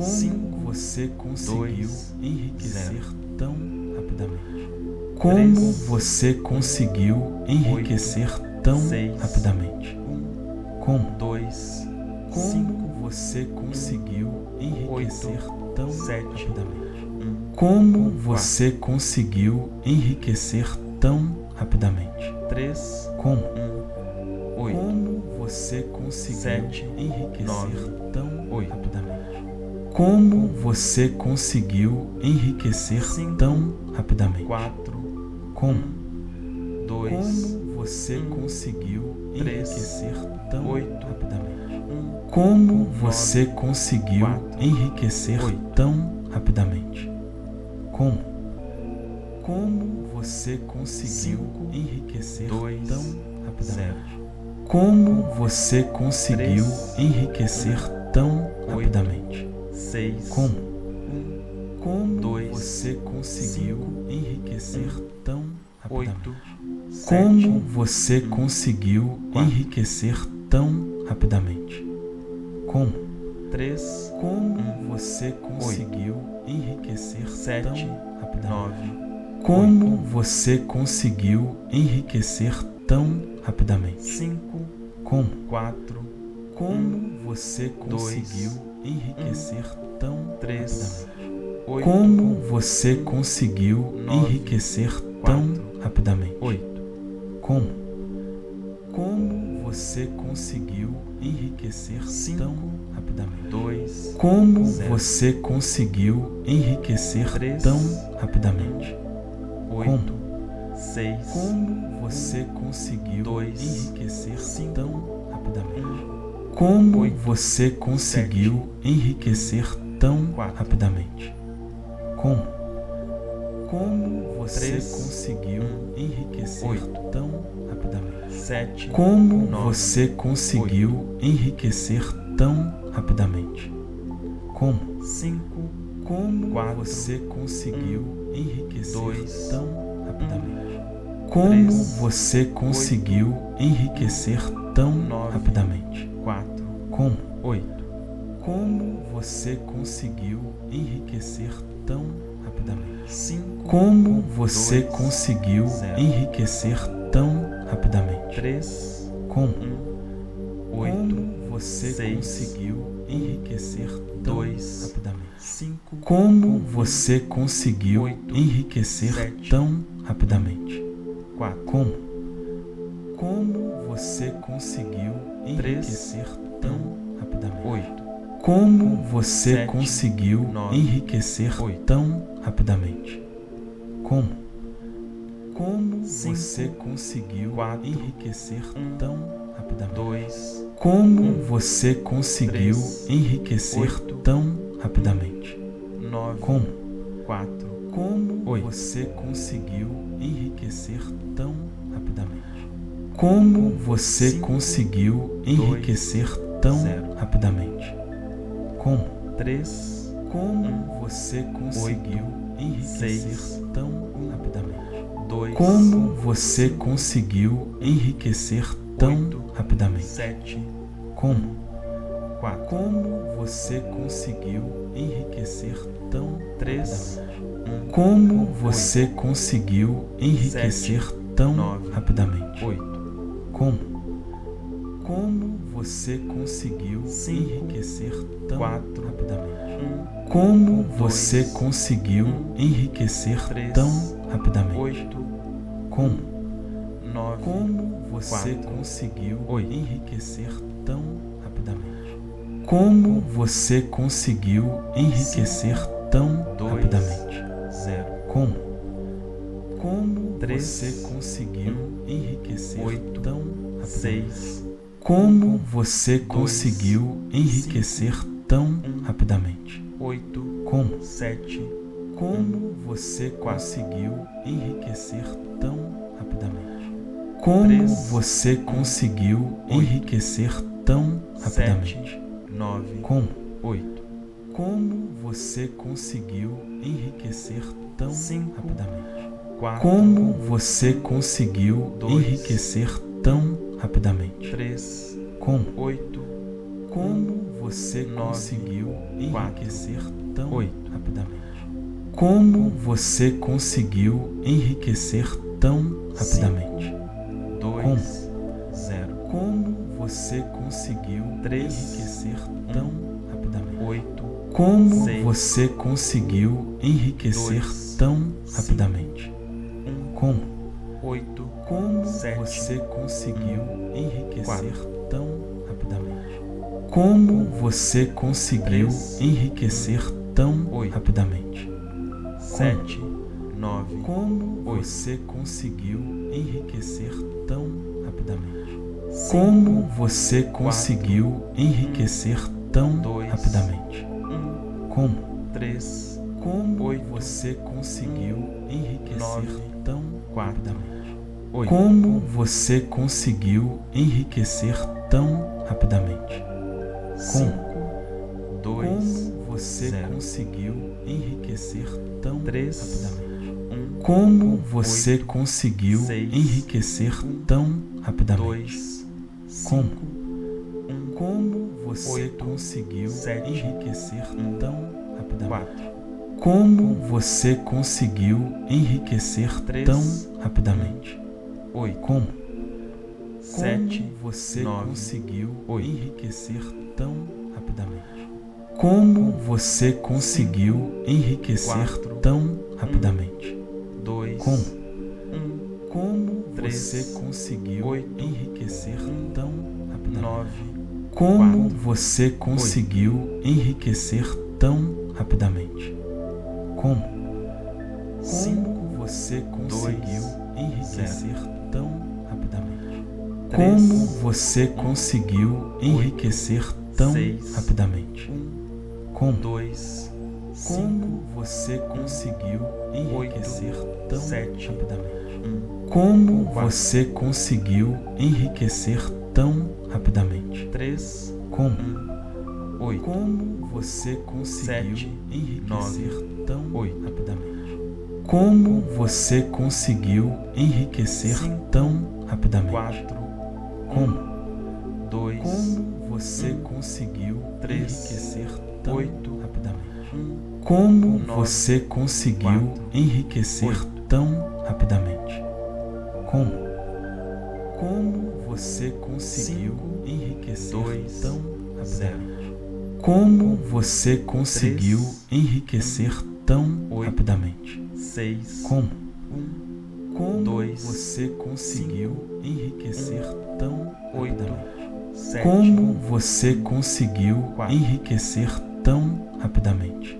B: 5,
A: você conseguiu
B: 2,
A: enriquecer
B: 0,
A: tão rapidamente? Como
B: 3,
A: você conseguiu enriquecer tão
B: 6,
A: rapidamente?
B: 1,
A: Como
B: 2, 5,
A: você conseguiu enriquecer tão
B: 7,
A: rapidamente?
B: 1,
A: Como você conseguiu enriquecer tão rapidamente?
B: 3,
A: Como
B: 1, 8,
A: você conseguiu
B: 7,
A: enriquecer
B: 9,
A: tão
B: 8,
A: rapidamente? Como você conseguiu enriquecer
B: 5,
A: tão rapidamente?
B: 4,
A: Como
B: 2,
A: você conseguiu
B: 3,
A: enriquecer tão
B: 8,
A: rapidamente?
B: 1,
A: Como você conseguiu
B: 4,
A: enriquecer
B: 8,
A: tão rapidamente? Como você conseguiu
B: 5,
A: enriquecer
B: 2,
A: tão
B: 0,
A: rapidamente? Como você conseguiu
B: 3,
A: enriquecer tão rapidamente?
B: 6,
A: Como
B: 1, 2,
A: você conseguiu
B: 5,
A: enriquecer tão
B: 8,
A: rapidamente?
B: 7,
A: Como você conseguiu
B: 4,
A: enriquecer tão rapidamente? Como
B: 3,
A: você conseguiu enriquecer
B: 7,
A: tão rapidamente?
B: 9,
A: Como você conseguiu enriquecer tão rapidamente?
B: 5,
A: Como
B: 4,
A: você conseguiu enriquecer tão
B: 3,
A: rapidamente?
B: 8,
A: Como você conseguiu
B: 9,
A: enriquecer tão
B: 4,
A: rapidamente?
B: 8,
A: Como você conseguiu enriquecer
B: 5,
A: tão rapidamente?
B: 2,
A: Como
B: 0,
A: você conseguiu enriquecer
B: 3,
A: tão rapidamente?
B: 8, 6,
A: você conseguiu
B: 2,
A: enriquecer
B: 5,
A: tão rapidamente?
B: 1,
A: Como
B: 8,
A: você conseguiu enriquecer tão
B: 4,
A: rapidamente? Como você
B: 3,
A: conseguiu enriquecer
B: 8,
A: tão rapidamente?
B: 7,
A: Como
B: 9,
A: você conseguiu enriquecer tão rapidamente? Como?
B: 5,
A: Como
B: 4,
A: você conseguiu enriquecer
B: 2,
A: tão rapidamente? Como você conseguiu enriquecer tão
B: 9,
A: rapidamente?
B: 4,
A: Como?
B: 8,
A: Como você conseguiu enriquecer tão rapidamente?
B: 5,
A: Como você
B: 2,
A: conseguiu
B: 0,
A: enriquecer tão rapidamente?
B: 3,
A: Como?
B: 1, 8,
A: Como você
B: 6,
A: conseguiu enriquecer tão
B: 2,
A: rapidamente?
B: 5,
A: Como você conseguiu
B: 8,
A: enriquecer
B: 7,
A: tão rapidamente?
B: 4,
A: Como? Como você conseguiu enriquecer tão rapidamente?
B: 8,
A: Como você
B: 7,
A: conseguiu
B: 9,
A: enriquecer
B: 8,
A: tão rapidamente? Como? Como
B: 5,
A: você conseguiu
B: 4,
A: enriquecer
B: 1,
A: tão rapidamente?
B: 2,
A: Como você conseguiu
B: 3,
A: enriquecer
B: 8,
A: tão rapidamente?
B: 9,
A: Como?
B: 4,
A: Como
B: 8,
A: você conseguiu enriquecer tão rapidamente? Como você
B: 5,
A: conseguiu
B: 2,
A: enriquecer tão
B: 0,
A: rapidamente? Como?
B: 3,
A: Como você conseguiu enriquecer
B: 6,
A: tão rapidamente?
B: 2,
A: Como você conseguiu enriquecer tão
B: 8,
A: rapidamente?
B: 7,
A: Como?
B: 4,
A: Como você conseguiu enriquecer tão
B: 3,
A: rapidamente?
B: 1,
A: Como você conseguiu enriquecer
B: 7,
A: tão
B: 9,
A: rapidamente?
B: 8,
A: Como? Como você conseguiu
B: 5,
A: enriquecer tão
B: 4,
A: rapidamente?
B: 1,
A: Como
B: 2,
A: você conseguiu
B: 1,
A: enriquecer
B: 3,
A: tão rapidamente?
B: 8,
A: Como?
B: 9,
A: Como você
B: 4,
A: conseguiu
B: 8,
A: enriquecer tão rapidamente? Como você conseguiu enriquecer tão
B: 2,
A: rapidamente?
B: 0,
A: Como? Como
B: 3,
A: você conseguiu
B: 1,
A: enriquecer
B: 8,
A: tão rapidamente?
B: 6,
A: Como você
B: 2,
A: conseguiu enriquecer tão
B: 1,
A: rapidamente?
B: 8,
A: Como?
B: 7,
A: Como você
B: 4,
A: conseguiu enriquecer tão rapidamente? Como
B: 3,
A: você conseguiu
B: 8,
A: enriquecer tão
B: 7,
A: rapidamente?
B: 9,
A: Como?
B: 8,
A: Como você conseguiu enriquecer tão
B: 5,
A: rapidamente?
B: 4,
A: Como você conseguiu
B: 2,
A: enriquecer tão rapidamente?
B: 3,
A: Como?
B: 8,
A: Como você
B: 9,
A: conseguiu
B: 4,
A: enriquecer tão
B: 8,
A: rapidamente? Como você conseguiu enriquecer tão rapidamente?
B: 2, 0,
A: Como você conseguiu
B: 3,
A: enriquecer tão rapidamente?
B: 8,
A: Como
B: 6,
A: você conseguiu enriquecer
B: 2,
A: tão
B: 5,
A: rapidamente?
B: 1,
A: Como?
B: 8,
A: Como
B: 7,
A: você conseguiu enriquecer
B: 4,
A: tão rapidamente? Como você conseguiu
B: 3,
A: enriquecer tão
B: 8,
A: rapidamente?
B: 7, 9,
A: Como
B: 8,
A: você conseguiu enriquecer tão rapidamente?
B: 5,
A: Como você conseguiu enriquecer tão
B: 2,
A: rapidamente?
B: 1,
A: Como?
B: 3,
A: Como
B: 8,
A: você conseguiu enriquecer
B: 9,
A: tão
B: 4,
A: rapidamente?
B: 8,
A: Como você conseguiu enriquecer tão rapidamente?
B: 5, 2,
A: Como você
B: 0,
A: conseguiu enriquecer tão
B: 3,
A: rapidamente?
B: 1,
A: Como você
B: 8,
A: conseguiu
B: 6,
A: enriquecer tão rapidamente?
B: 2, 5,
A: Como?
B: 1,
A: Como você
B: 8,
A: conseguiu
B: 7,
A: enriquecer
B: 1,
A: tão rapidamente?
B: 4,
A: Como você conseguiu enriquecer
B: 3,
A: tão rapidamente?
B: 8,
A: Como?
B: 7,
A: Como você
B: 9,
A: conseguiu
B: 8,
A: enriquecer tão rapidamente? Como você conseguiu enriquecer
B: 4,
A: tão rapidamente?
B: 2,
A: Como?
B: 1,
A: Como
B: 3,
A: você conseguiu
B: 8,
A: enriquecer
B: 1,
A: tão rapidamente?
B: 9,
A: Como
B: 4,
A: você conseguiu enriquecer tão rapidamente? Como?
B: 5,
A: Como você conseguiu
B: 2,
A: enriquecer tão rapidamente?
B: 3,
A: Como você conseguiu enriquecer tão
B: 6,
A: rapidamente?
B: 1,
A: Como?
B: 2, 5,
A: Como você conseguiu enriquecer tão
B: 7,
A: rapidamente?
B: 1,
A: Como você conseguiu enriquecer tão rapidamente?
B: 3,
A: Como?
B: 8,
A: Como você conseguiu
B: 7,
A: enriquecer
B: 9,
A: tão
B: 8,
A: rapidamente? Como você conseguiu enriquecer
B: 5,
A: tão rapidamente?
B: 4,
A: Como?
B: 2,
A: Como você
B: 1,
A: conseguiu
B: 3,
A: enriquecer tão
B: 8,
A: rapidamente?
B: 1,
A: Como
B: 9,
A: você conseguiu
B: 4,
A: enriquecer
B: 8.
A: tão rapidamente? Como? Como você conseguiu
B: 5,
A: enriquecer
B: 2,
A: tão
B: 0.
A: rapidamente? Como você conseguiu
B: 3,
A: enriquecer tão
B: 8,
A: rapidamente?
B: 6,
A: Como?
B: 1,
A: Como
B: 2,
A: você conseguiu
B: 5,
A: enriquecer tão
B: 8,
A: rapidamente?
B: 7,
A: Como você conseguiu
B: 4,
A: enriquecer tão rapidamente?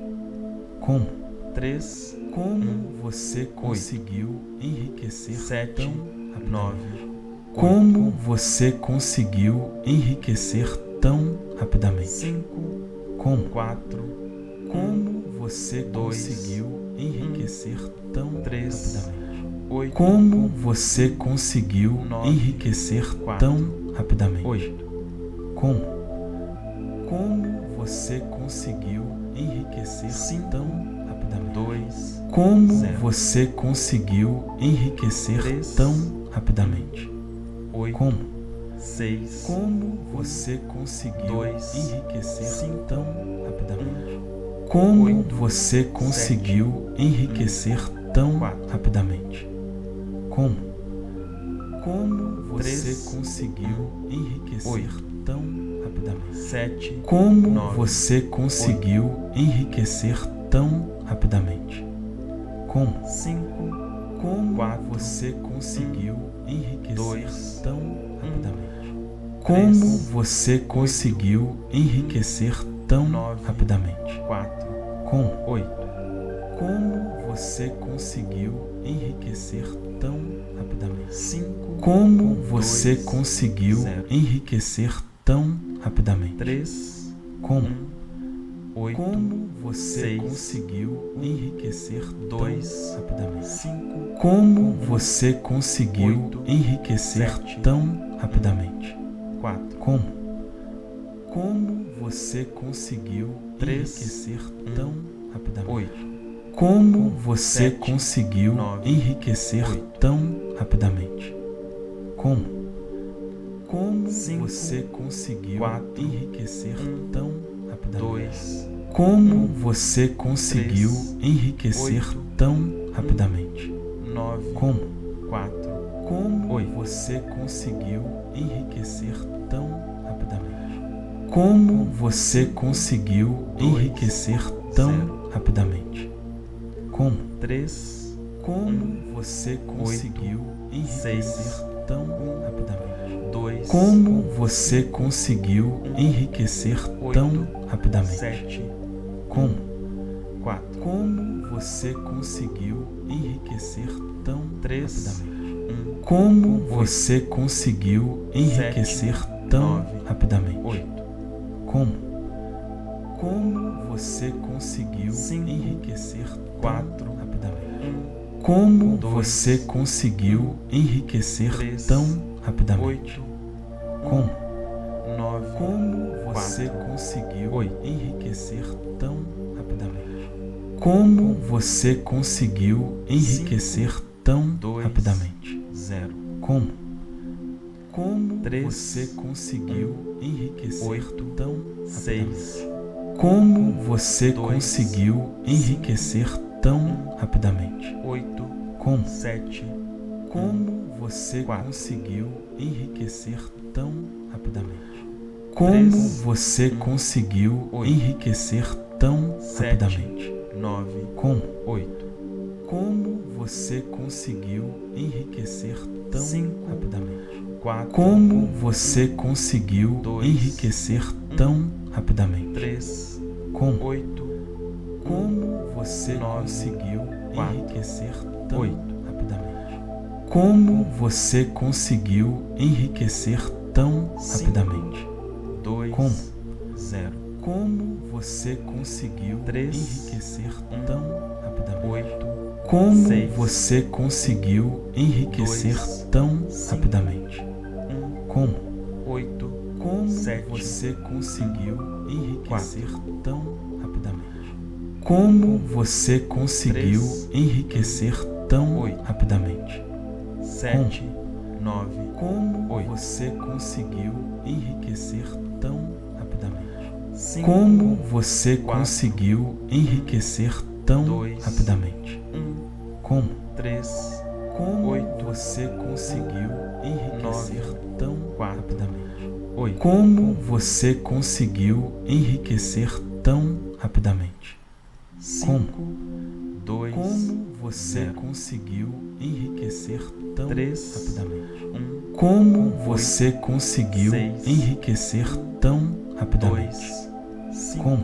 A: Como?
B: 3,
A: Como você conseguiu enriquecer
B: 7,
A: tão
B: 9,
A: rapidamente? Como você conseguiu enriquecer tão rapidamente?
B: 5,
A: Como?
B: 4,
A: Como você
B: 2,
A: conseguiu enriquecer tão
B: 3,
A: rapidamente?
B: 8,
A: Como você conseguiu
B: 9,
A: enriquecer
B: 4,
A: tão rapidamente?
B: 8,
A: Como? Como você conseguiu enriquecer
B: 5,
A: tão rapidamente?
B: 2,
A: Como
B: 0,
A: você conseguiu enriquecer
B: 3,
A: tão rapidamente?
B: 8,
A: Como?
B: 6,
A: Como você conseguiu
B: 2,
A: enriquecer
B: 5,
A: tão rapidamente?
B: 1,
A: Como
B: 8,
A: você conseguiu enriquecer tão
B: 4,
A: rapidamente? Como? Como você
B: 3,
A: conseguiu enriquecer
B: 8,
A: tão rapidamente?
B: 7,
A: Como
B: 9,
A: você conseguiu enriquecer tão rapidamente? Como?
B: 5,
A: Como
B: 4,
A: você conseguiu enriquecer
B: 2,
A: tão rapidamente?
B: 3,
A: Como você conseguiu enriquecer tão
B: 9,
A: rapidamente?
B: 4,
A: Como?
B: 8,
A: Como você conseguiu enriquecer tão rapidamente?
B: 5,
A: Como você
B: 2,
A: conseguiu
B: 0,
A: enriquecer tão rapidamente?
B: 3,
A: Como?
B: 8,
A: Como você
B: 6,
A: conseguiu enriquecer tão
B: 2,
A: rapidamente?
B: 5,
A: Como você conseguiu
B: 8,
A: enriquecer
B: 7,
A: tão rapidamente?
B: 4,
A: Como? Como você conseguiu
B: 3,
A: enriquecer tão rapidamente?
B: 8,
A: Como você
B: 7,
A: conseguiu
B: 9,
A: enriquecer
B: 8,
A: tão rapidamente? Como? Como
B: 5,
A: você conseguiu
B: 4,
A: enriquecer
B: 1,
A: tão rapidamente?
B: 2,
A: Como você conseguiu
B: 3,
A: enriquecer
B: 8,
A: tão rapidamente?
B: 9,
A: Como?
B: 4,
A: Como
B: 8,
A: você conseguiu enriquecer tão rapidamente? Como você conseguiu
B: 2,
A: enriquecer tão
B: 0,
A: rapidamente? Como?
B: 3,
A: Como você conseguiu enriquecer
B: 6,
A: tão rapidamente?
B: 2,
A: Como você conseguiu enriquecer tão
B: 8,
A: rapidamente?
B: 7,
A: Como?
B: 4,
A: Como você conseguiu enriquecer tão
B: 3,
A: rapidamente?
B: 1,
A: Como você conseguiu enriquecer
B: 7,
A: tão
B: 9,
A: rapidamente?
B: 8,
A: Como? Como você conseguiu
B: 5,
A: enriquecer
B: 4,
A: tão rapidamente?
B: 1,
A: Como
B: 2,
A: você conseguiu enriquecer
B: 3,
A: tão rapidamente?
B: 8,
A: Como?
B: 9,
A: Como você
B: 4,
A: conseguiu
B: 8,
A: enriquecer tão rapidamente? Como você conseguiu enriquecer tão
B: 2,
A: rapidamente?
B: 0,
A: Como? Como
B: 3,
A: você conseguiu enriquecer
B: 8,
A: tão rapidamente?
B: 6,
A: Como você
B: 2,
A: conseguiu enriquecer tão rapidamente?
B: 8,
A: Como?
B: 7,
A: Como você
B: 4,
A: conseguiu enriquecer tão rapidamente?
B: 3,
A: Como você conseguiu
B: 8,
A: enriquecer tão
B: 7,
A: rapidamente?
B: 9,
A: Como?
B: 8,
A: Como você conseguiu enriquecer tão
B: 5,
A: rapidamente?
B: 4,
A: Como você conseguiu
B: 2,
A: enriquecer tão rapidamente?
B: 3,
A: Como?
B: 8,
A: Como você
B: 9,
A: conseguiu
B: 4,
A: enriquecer tão
B: 8,
A: rapidamente? Como você conseguiu enriquecer tão
B: 5,
A: rapidamente?
B: 2,
A: Como?
B: 0,
A: Como você conseguiu
B: 3,
A: enriquecer
B: 1,
A: tão rapidamente?
B: 8,
A: Como
B: 6,
A: você conseguiu enriquecer
B: 2,
A: tão
B: 5,
A: rapidamente?
B: 1,
A: Como?
B: 8,
A: Como
B: 7,
A: você conseguiu enriquecer tão rapidamente? Como você conseguiu
B: 3,
A: enriquecer tão
B: 8,
A: rapidamente?
B: 7, 9,
A: Como
B: 8,
A: você conseguiu enriquecer tão rapidamente?
B: 5,
A: Como você
B: 4,
A: conseguiu enriquecer tão
B: 2,
A: rapidamente?
B: 1,
A: Como?
B: 3,
A: Como
B: 8,
A: você conseguiu enriquecer
B: 9,
A: tão
B: 4,
A: rapidamente?
B: 8,
A: Como você conseguiu enriquecer tão rapidamente?
B: 5, 2,
A: Como você
B: 0,
A: conseguiu enriquecer tão
B: 3,
A: rapidamente?
B: 1,
A: Como você conseguiu
B: 6,
A: enriquecer tão rapidamente?
B: 2, 5,
A: Como?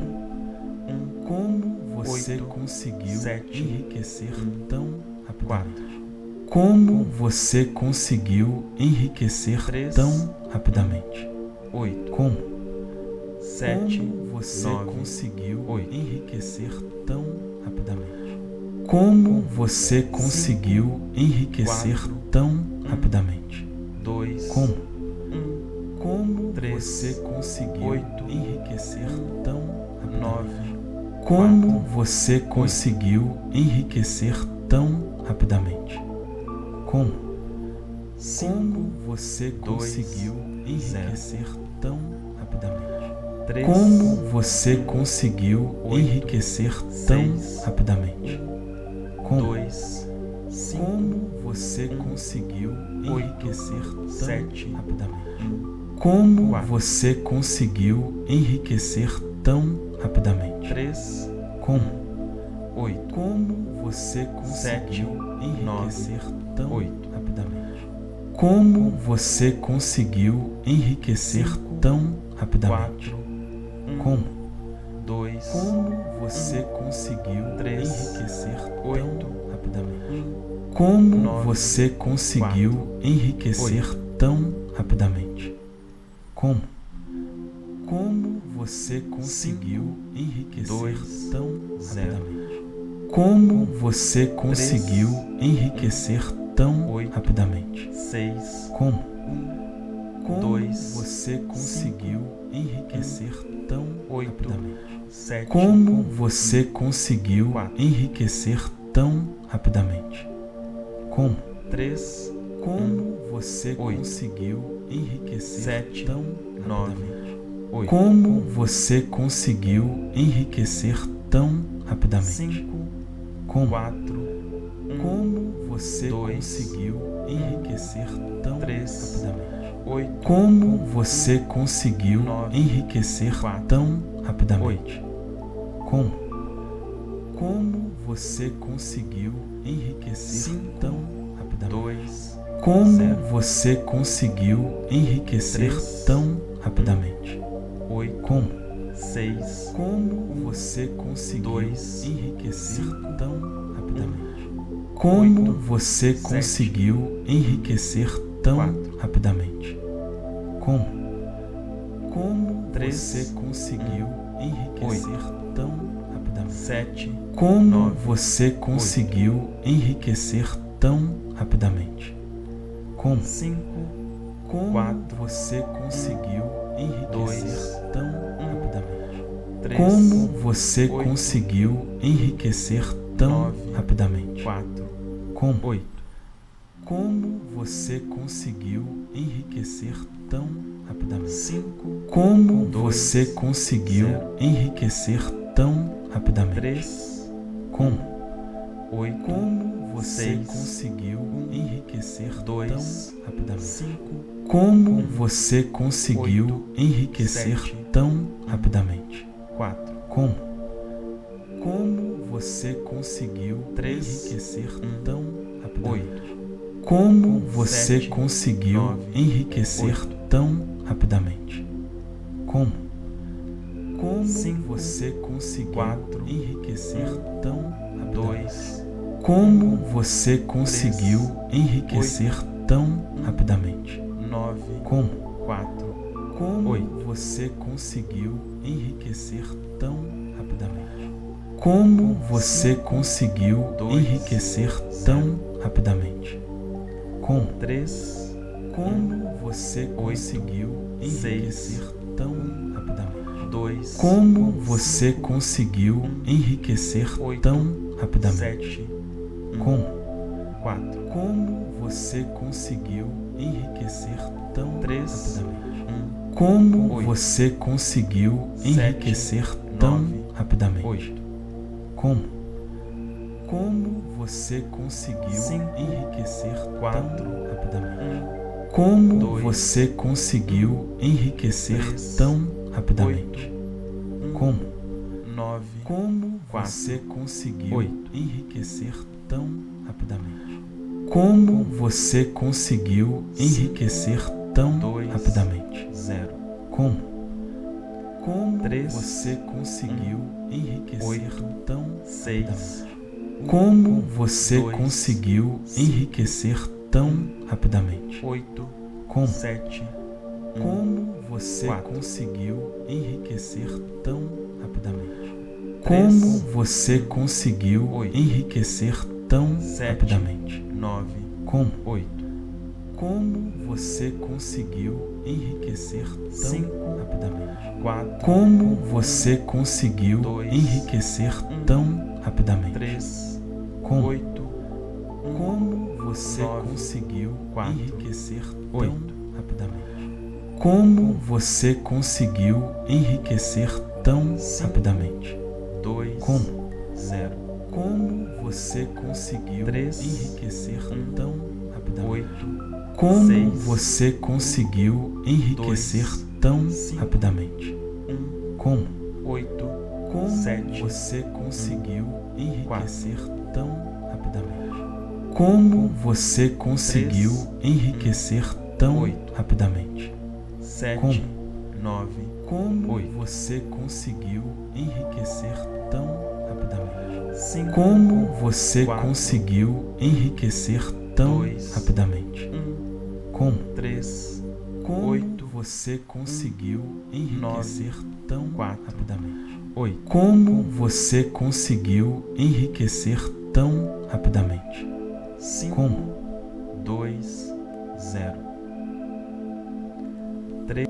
B: 1,
A: Como você
B: 8,
A: conseguiu
B: 7,
A: enriquecer
B: 1,
A: tão
B: 4,
A: rapidamente? Como você conseguiu enriquecer
B: 3,
A: tão rapidamente?
B: 8,
A: Como?
B: 7,
A: Como você
B: 9,
A: conseguiu
B: 8,
A: enriquecer tão rapidamente? Como você conseguiu enriquecer
B: 4,
A: tão rapidamente?
B: 2,
A: Como?
B: 1,
A: Como
B: 3,
A: você conseguiu
B: 8,
A: enriquecer tão rapidamente?
B: 9,
A: Como
B: 4,
A: você conseguiu enriquecer tão rapidamente? Como?
B: 5,
A: Como você
B: 2,
A: conseguiu enriquecer tão rapidamente?
B: 3,
A: Como você conseguiu
B: 8,
A: enriquecer tão
B: 6,
A: rapidamente? Como?
B: 2, 5,
A: Como você
B: 1,
A: conseguiu
B: 8,
A: enriquecer tão
B: 7,
A: rapidamente?
B: 1,
A: Como
B: 4,
A: você conseguiu enriquecer tão rapidamente?
B: 3,
A: Como?
B: 8,
A: Como você conseguiu
B: 7,
A: enriquecer tão
B: 8,
A: rapidamente? Como você conseguiu enriquecer
B: 5,
A: tão rapidamente?
B: 4, 1,
A: Como?
B: 2,
A: Como você conseguiu
B: 3,
A: enriquecer
B: 8,
A: tão rapidamente?
B: 1,
A: Como
B: 9,
A: você conseguiu enriquecer tão rapidamente? Como? Como você conseguiu enriquecer
B: 2,
A: tão
B: 0,
A: rapidamente? Como você conseguiu enriquecer tão
B: 8,
A: rapidamente?
B: 6,
A: Como?
B: 1,
A: Como
B: 2,
A: você conseguiu enriquecer tão
B: 8,
A: rapidamente?
B: 7,
A: Como você conseguiu
B: 4,
A: enriquecer tão rapidamente? Como?
B: 3,
A: Como você
B: 8,
A: conseguiu enriquecer
B: 7,
A: tão
B: 9,
A: rapidamente?
B: 8,
A: Como você conseguiu enriquecer tão rapidamente?
B: 5,
A: Como?
B: 4, 1,
A: Como você
B: 2,
A: conseguiu enriquecer tão
B: 3,
A: rapidamente?
B: 8,
A: Como você conseguiu
B: 9,
A: enriquecer
B: 4,
A: tão rapidamente? Como? Como você conseguiu enriquecer
B: 5,
A: tão rapidamente?
B: 2,
A: Como
B: 0,
A: você conseguiu enriquecer
B: 3,
A: tão rapidamente?
B: 8,
A: Como?
B: 6,
A: Como você conseguiu
B: 2,
A: enriquecer
B: 5,
A: tão rapidamente? Como
B: 8,
A: você
B: 7,
A: conseguiu enriquecer tão
B: 4,
A: rapidamente? Como? Como
B: 3,
A: você conseguiu enriquecer tão rapidamente?
B: 7,
A: Como
B: 9,
A: você conseguiu enriquecer tão rapidamente? Como?
B: 5,
A: Como
B: 4,
A: você conseguiu enriquecer
B: 2,
A: tão rapidamente?
B: 3,
A: Como você
B: 8,
A: conseguiu enriquecer tão
B: 9,
A: rapidamente?
B: 4,
A: Como?
B: 8,
A: Como você conseguiu enriquecer tão rapidamente?
B: 5,
A: Como
B: 2,
A: você conseguiu
B: 0,
A: enriquecer tão rapidamente?
B: 3,
A: Como?
B: 8,
A: Como você
B: 6,
A: conseguiu enriquecer
B: 2,
A: tão rapidamente?
B: 5,
A: Como você conseguiu
B: 8,
A: enriquecer
B: 7,
A: tão rapidamente?
B: 4,
A: Como? Como você conseguiu
B: 3,
A: enriquecer
B: 1,
A: tão rapidamente?
B: 8,
A: Como você
B: 7,
A: conseguiu
B: 9,
A: enriquecer
B: 8,
A: tão rapidamente? Como? Como
B: 5,
A: você conseguiu
B: 4,
A: enriquecer tão rapidamente?
B: 2,
A: Como você conseguiu enriquecer
B: 8,
A: tão rapidamente?
B: 9,
A: Como?
B: 4,
A: Como
B: 8,
A: você conseguiu enriquecer tão rapidamente? Como você conseguiu
B: 2,
A: enriquecer tão rapidamente? Como?
B: 3,
A: Como você conseguiu enriquecer
B: 6,
A: tão rapidamente?
B: 2,
A: Como você conseguiu enriquecer
B: 8,
A: tão rapidamente?
B: 7,
A: Como?
B: 4,
A: Como você conseguiu enriquecer tão
B: 3,
A: rapidamente?
B: 1,
A: Como
B: 8,
A: você conseguiu
B: 7,
A: enriquecer tão
B: 9,
A: rapidamente?
B: 8,
A: Como? Como você conseguiu
B: 5,
A: enriquecer
B: 4,
A: tão rapidamente?
B: 1,
A: Como
B: 2,
A: você conseguiu enriquecer
B: 3,
A: tão rapidamente?
B: 1,
A: Como?
B: 9,
A: Como
B: 4,
A: você conseguiu
B: 8,
A: enriquecer tão rapidamente? Como você conseguiu enriquecer tão
B: 2,
A: rapidamente?
B: 0,
A: Como? Como
B: 3,
A: você conseguiu enriquecer
B: 8,
A: tão
B: 6,
A: rapidamente? Como você
B: 2,
A: conseguiu
B: 5,
A: enriquecer tão rapidamente?
B: 8,
A: Como?
B: 7,
A: Como você
B: 4,
A: conseguiu enriquecer tão rapidamente?
B: 3,
A: Como você conseguiu
B: 8,
A: enriquecer tão
B: 7,
A: rapidamente?
B: 9,
A: Como?
B: 8,
A: Como você conseguiu enriquecer tão
B: 5,
A: rapidamente?
B: 4,
A: Como você conseguiu
B: 2,
A: enriquecer tão rapidamente?
B: 3,
A: Como?
B: 8,
A: Como você
B: 9,
A: conseguiu
B: 4,
A: enriquecer
B: 8,
A: tão rapidamente? Como você conseguiu enriquecer tão
B: 5,
A: rapidamente?
B: 2,
A: Como?
B: 0,
A: Como você conseguiu
B: 3,
A: enriquecer
B: 1,
A: tão rapidamente?
B: 8,
A: Como
B: 6,
A: você conseguiu enriquecer
B: 2,
A: tão
B: 5,
A: rapidamente?
B: 1,
A: Como?
B: 8,
A: Como
B: 7,
A: você conseguiu
B: 4,
A: enriquecer tão rapidamente? Como você conseguiu
B: 3,
A: enriquecer tão
B: 8,
A: rapidamente?
B: 7,
A: Como?
B: 9,
A: Como
B: 8,
A: você conseguiu enriquecer tão rapidamente?
B: 5,
A: Como você
B: 4,
A: conseguiu enriquecer tão
B: 2,
A: rapidamente?
B: 1,
A: Como?
B: 3,
A: Como
B: 8,
A: você conseguiu enriquecer
B: 9,
A: tão
B: 4,
A: rapidamente?
B: 8,
A: Como você conseguiu enriquecer tão rapidamente?
B: 5,
A: Como?
B: 2, 0, 3,